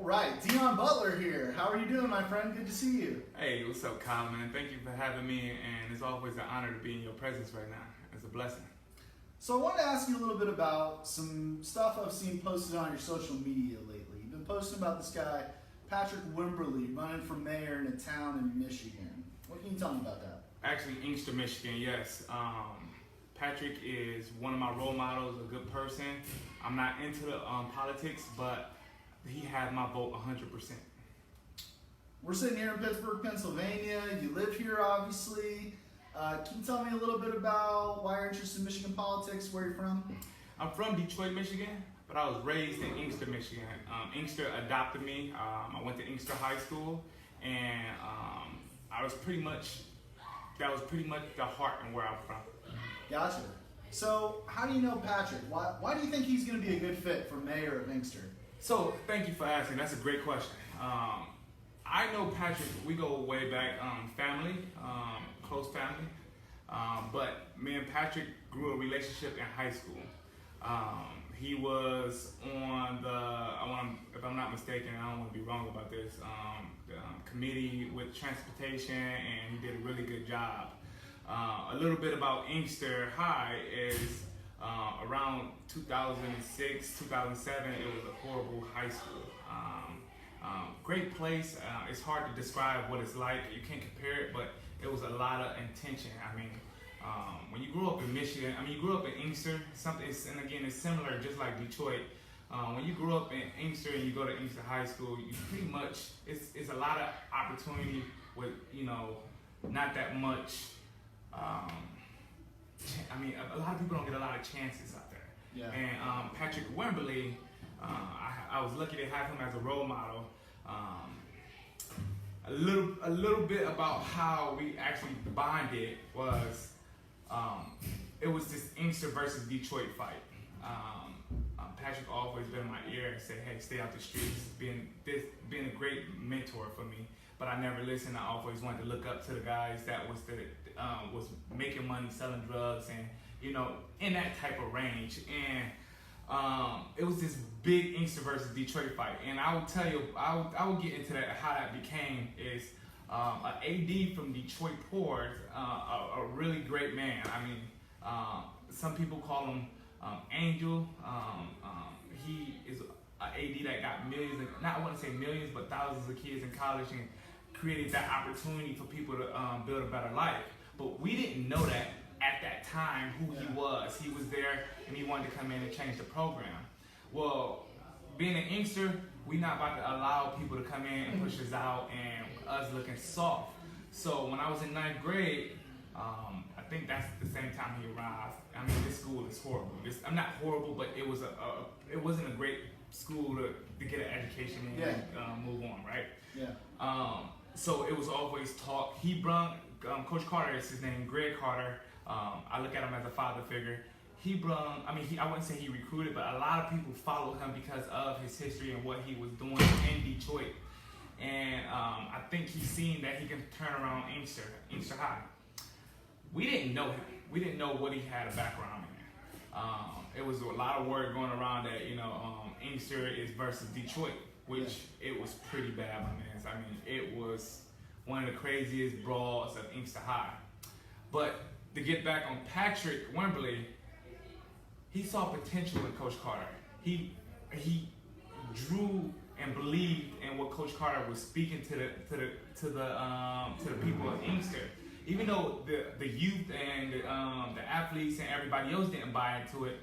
right, Deon Butler here. How are you doing, my friend? Good to see you. Hey, what's up, Kyle, man? Thank you for having me, and it's always an honor to be in your presence right now. It's a blessing. So I wanted to ask you a little bit about some stuff I've seen posted on your social media lately. You've been posting about this guy, Patrick Wimberly, running for mayor in a town in Michigan. What can you tell me about that? Actually, Inkster, Michigan, yes. Patrick is one of my role models, a good person. I'm not into the politics, but he had my vote 100%. We're sitting here in Pittsburgh, Pennsylvania. You live here, obviously. Can you tell me a little bit about why you're interested in Michigan politics, where you're from? I'm from Detroit, Michigan, but I was raised in Inkster, Michigan. Inkster adopted me. I went to Inkster High School, and that was pretty much the heart and where I'm from. Gotcha. So, how do you know Patrick? Why do you think he's going to be a good fit for mayor of Inkster? So, thank you for asking. That's a great question. I know Patrick, we go way back, family, close family. But me and Patrick grew a relationship in high school. He was on if I'm not mistaken, I don't want to be wrong about this, the committee with transportation, and he did a really good job. A little bit about Inkster High is around 2006, 2007, it was a horrible high school. Great place. It's hard to describe what it's like. You can't compare it, but it was a lot of intention. I mean, when you grew up in Michigan, you grew up in Inkster, and again, it's similar, just like Detroit. When you grew up in Inkster and you go to Inkster High School, you pretty much, it's a lot of opportunity with, not that much, a lot of people don't get a lot of chances out there. Yeah. And Patrick Wimberly, I was lucky to have him as a role model. A little bit about how we actually bonded was, it was this Inkster versus Detroit fight. Patrick always been in my ear and said, "Hey, stay out the streets." Been a great mentor for me, but I never listened. I always wanted to look up to the guys that was making money selling drugs and in that type of range. And it was this big Inkster versus Detroit fight. And I will tell you, I will get into that, how that became is an AD from Detroit Port, a really great man. Some people call him Angel. He is an AD that got millions, I want to say millions, but thousands of kids in college and created that opportunity for people to build a better life. But we didn't know that at that time who he was. He was there and he wanted to come in and change the program. Well, being in Inkster, we're not about to allow people to come in and push us out and us looking soft. So when I was in 9th grade, I think that's the same time he arrived. This school is horrible. I'm not horrible, but it wasn't a great school to get an education and move on, right? Yeah. So it was always talk. He brought Coach Carter is his name, Greg Carter. I look at him as a father figure. I wouldn't say he recruited, but a lot of people followed him because of his history and what he was doing in Detroit. And I think he's seen that he can turn around Inkster High. We didn't know him. We didn't know what he had a background in. It was a lot of word going around that, Inkster is versus Detroit, which it was pretty bad, my man. It was one of the craziest brawls of Inkster High. But to get back on Patrick Wimberly, he saw potential in Coach Carter. He drew and believed in what Coach Carter was speaking to the people of Inkster. Even though the youth and the athletes and everybody else didn't buy into it,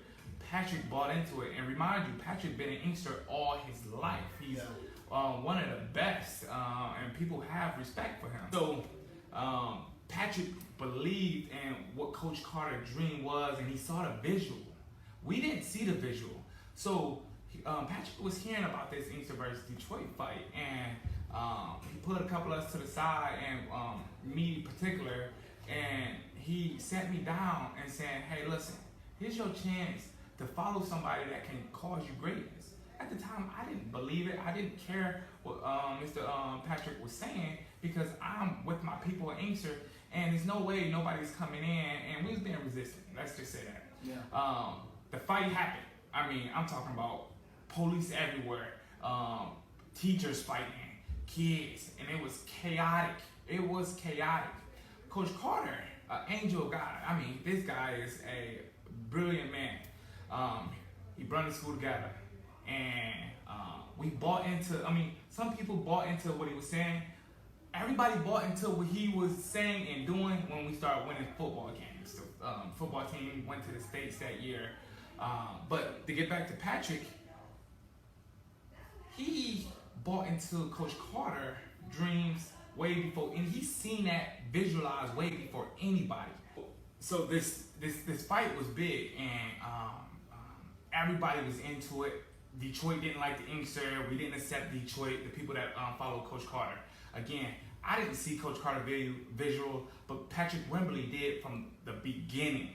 Patrick bought into it. And remind you, Patrick been in Inkster all his life. He's one of the best, and people have respect for him. So Patrick believed in what Coach Carter's dream was, and he saw the visual. We didn't see the visual. So Patrick was hearing about this Inkster versus Detroit fight, and he put a couple of us to the side, and me in particular, and he sat me down and said, "Hey, listen, here's your chance to follow somebody that can cause you greatness." At the time, I didn't believe it. I didn't care what Mr. Patrick was saying because I'm with my people in Inkster, and there's no way nobody's coming in, and we was being resistant. Let's just say that. Yeah. The fight happened. I'm talking about police everywhere, teachers fighting, kids, and it was chaotic. It was chaotic. Coach Carter, an angel of God. I mean, this guy is a brilliant man. He brought the school together, and we bought into. I mean, some people bought into what he was saying. Everybody bought into what he was saying and doing when we started winning football games. The football team went to the States that year. But to get back to Patrick, he bought into Coach Carter's dreams way before, and he's seen that visualized way before anybody. So this fight was big, and everybody was into it. Detroit didn't like the Inkster. We didn't accept Detroit, the people that follow Coach Carter. Again, I didn't see Coach Carter visual, but Patrick Wimberly did from the beginning.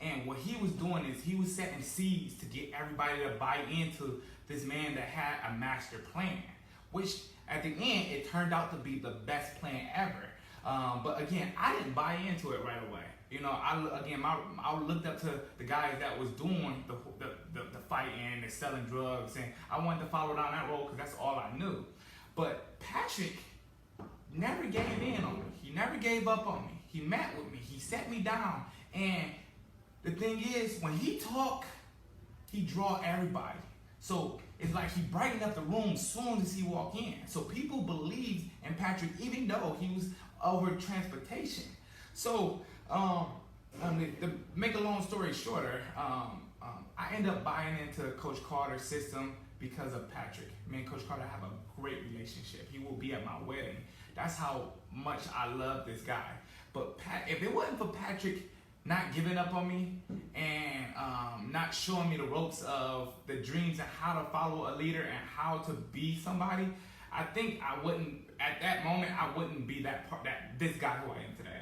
And what he was doing is he was setting seeds to get everybody to buy into this man that had a master plan, which at the end, it turned out to be the best plan ever. But again, I didn't buy into it right away. You know, I looked up to the guys that was doing the fighting and selling drugs, and I wanted to follow down that road because that's all I knew. But Patrick never gave in on me. He never gave up on me. He met with me. He sat me down. And the thing is, when he talk, he draw everybody. So it's like he brightened up the room as soon as he walked in. So people believed in Patrick, even though he was over transportation. So to make a long story shorter, I ended up buying into Coach Carter's system because of Patrick. Me and Coach Carter have a great relationship. He will be at my wedding. That's how much I love this guy. But if it wasn't for Patrick not giving up on me and not showing me the ropes of the dreams and how to follow a leader and how to be somebody, I think I wouldn't, at that moment, I wouldn't be this guy who I am today.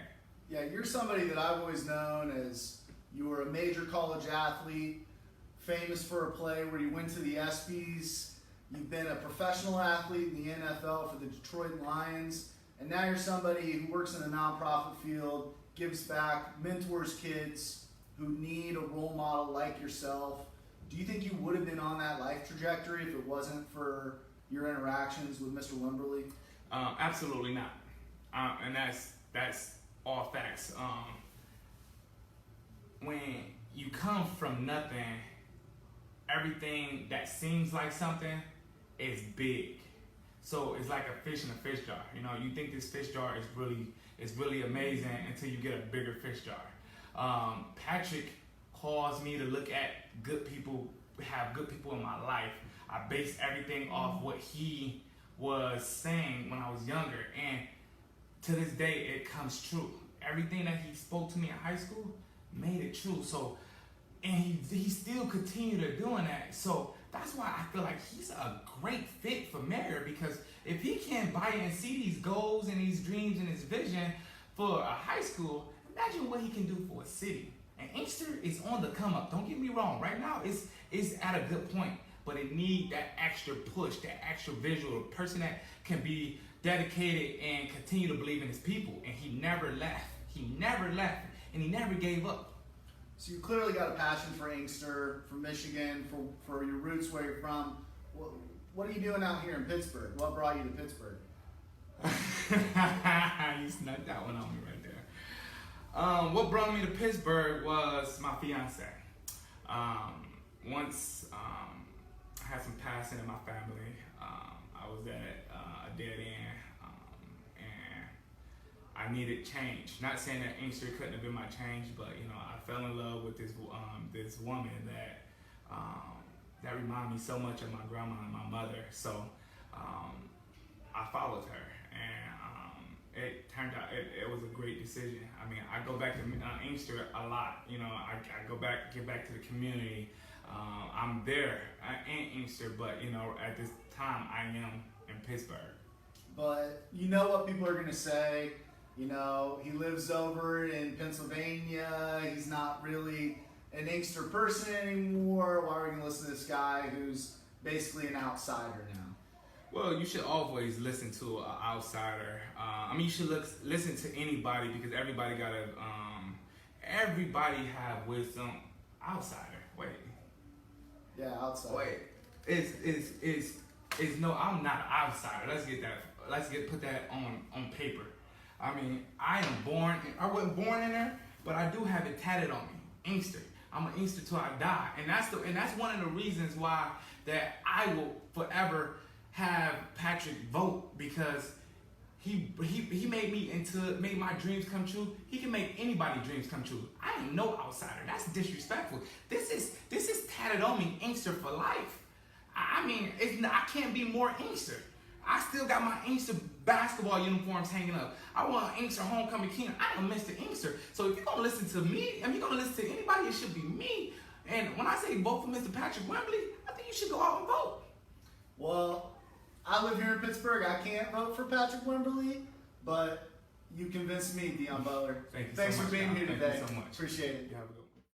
Yeah, you're somebody that I've always known as you were a major college athlete, famous for a play where you went to the ESPYs. You've been a professional athlete in the NFL for the Detroit Lions, and now you're somebody who works in a nonprofit field, gives back, mentors kids who need a role model like yourself. Do you think you would have been on that life trajectory if it wasn't for your interactions with Mr. Wimberly? Absolutely not. And that's all facts. When you come from nothing, everything that seems like something is big. So it's like a fish in a fish jar. You know, you think this fish jar is really amazing until you get a bigger fish jar. Patrick caused me to look at good people, have good people in my life. I based everything off what he was saying when I was younger, and to this day it comes true. Everything that he spoke to me in high school made it true. So, and he still continued to doing that. So that's why I feel like he's a great fit for mayor, because if he can't buy and see these goals and these dreams and his vision for a high school, imagine what he can do for a city. And Inkster is on the come up. Don't get me wrong. Right now, it's at a good point, but it needs that extra push, that extra visual, a person that can be dedicated and continue to believe in his people. And he never left. He never left, and he never gave up. So you clearly got a passion for Inkster, for Michigan, for your roots, where you're from. What are you doing out here in Pittsburgh? What brought you to Pittsburgh? You snuck that one on me right there. What brought me to Pittsburgh was my fiance. Once I had some passing in my family, I was at a dead end, and I needed change. Not saying that Inkster couldn't have been my change, but you know, I fell in love with this woman that reminded me so much of my grandma and my mother. So I followed her, and it turned out it was a great decision. I mean, I go back to Inkster a lot. You know, I give back to the community. I'm there in Inkster, but you know, at this time I am in Pittsburgh. But you know what people are going to say. You know, he lives over in Pennsylvania. He's not really an Inkster person anymore. Why are we going to listen to this guy who's basically an outsider now? Well, you should always listen to an outsider. I mean, you should listen to anybody, because everybody have wisdom. Outsider. Wait. Yeah, outsider. Wait. It's is no, I'm not an outsider. Put that on paper. I mean, I wasn't born in there, but I do have it tatted on me. Inkster. I'm an Inkster till I die. And that's one of the reasons why that I will forever have Patrick vote, because he made my dreams come true. He can make anybody's dreams come true. I ain't no outsider. That's disrespectful. This is tatted on me, Inkster for life. I mean, I can't be more Inkster. I still got my Inkster basketball uniforms hanging up. I want Inkster homecoming king. I am Mr. Inkster. So if you're gonna listen to me, if you're gonna listen to anybody, it should be me. And when I say vote for Mr. Patrick Wimberly, I think you should go out and vote. Well, I live here in Pittsburgh. I can't vote for Patrick Wimberly, but you convinced me, Deon Butler. Thank you Thanks so much, for being John. here Thank today. you so much. Appreciate it. You have a good one.